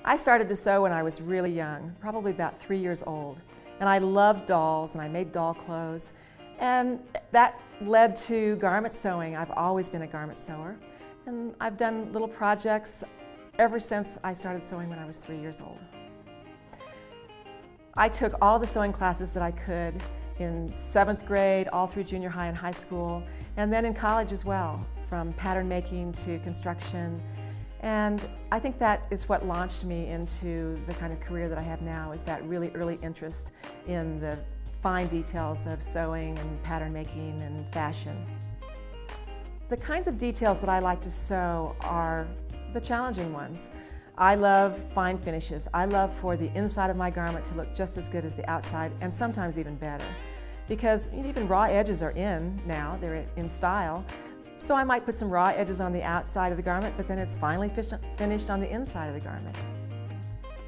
I started to sew when I was really young, probably about 3 years old. And I loved dolls and I made doll clothes. And that led to garment sewing. I've always been a garment sewer. And I've done little projects ever since I started sewing when I was 3 years old. I took all the sewing classes that I could in 7th grade, all through junior high and high school, and then in college as well, from pattern making to construction. And I think that is what launched me into the kind of career that I have now, is that really early interest in the fine details of sewing and pattern making and fashion. The kinds of details that I like to sew are the challenging ones. I love fine finishes. I love for the inside of my garment to look just as good as the outside, and sometimes even better. Because even raw edges are in now, they're in style. So I might put some raw edges on the outside of the garment, but then it's finally finished on the inside of the garment.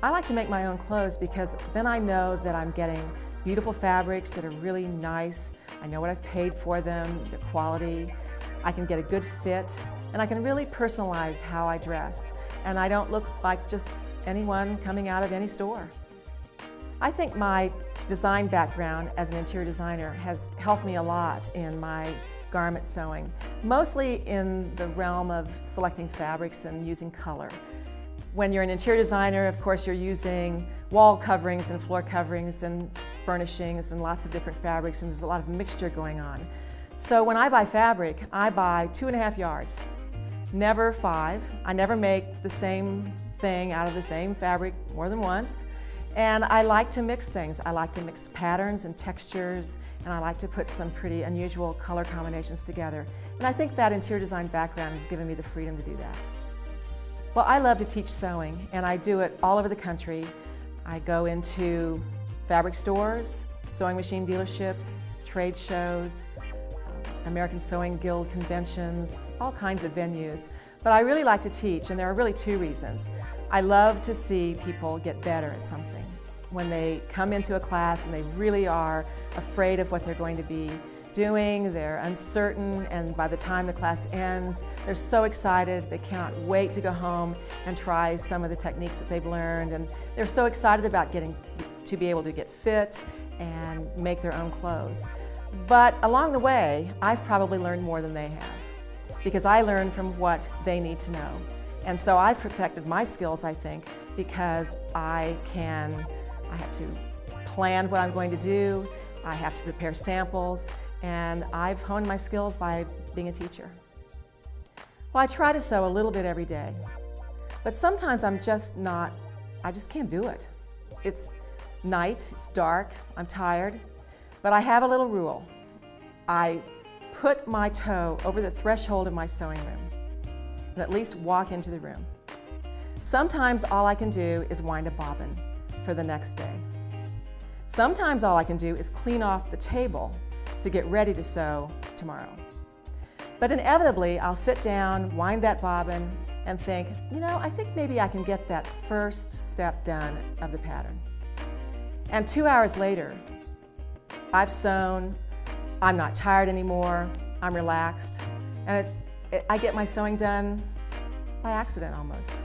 I like to make my own clothes because then I know that I'm getting beautiful fabrics that are really nice. I know what I've paid for them, the quality. I can get a good fit, and I can really personalize how I dress. And I don't look like just anyone coming out of any store. I think my design background as an interior designer has helped me a lot in my garment sewing, mostly in the realm of selecting fabrics and using color. When you're an interior designer, of course, you're using wall coverings and floor coverings and furnishings and lots of different fabrics, and there's a lot of mixture going on. So when I buy fabric, I buy 2.5 yards, never 5. I never make the same thing out of the same fabric more than once. And I like to mix things. I like to mix patterns and textures, and I like to put some pretty unusual color combinations together. And I think that interior design background has given me the freedom to do that. Well, I love to teach sewing, and I do it all over the country. I go into fabric stores, sewing machine dealerships, trade shows, American Sewing Guild conventions, all kinds of venues. But I really like to teach, and there are really 2 reasons. I love to see people get better at something. When they come into a class and they really are afraid of what they're going to be doing, they're uncertain, and by the time the class ends, they're so excited, they cannot wait to go home and try some of the techniques that they've learned, and they're so excited about getting to be able to get fit and make their own clothes. But along the way, I've probably learned more than they have, because I learn from what they need to know. And so I've perfected my skills, I think, because I have to plan what I'm going to do, I have to prepare samples, and I've honed my skills by being a teacher. Well, I try to sew a little bit every day, but sometimes I just can't do it. It's night, it's dark, I'm tired, but I have a little rule. I put my toe over the threshold of my sewing room and at least walk into the room. Sometimes all I can do is wind a bobbin for the next day. Sometimes all I can do is clean off the table to get ready to sew tomorrow. But inevitably, I'll sit down, wind that bobbin, and think, I think maybe I can get that first step done of the pattern. And 2 hours later, I've sewn, I'm not tired anymore, I'm relaxed, and I get my sewing done by accident almost.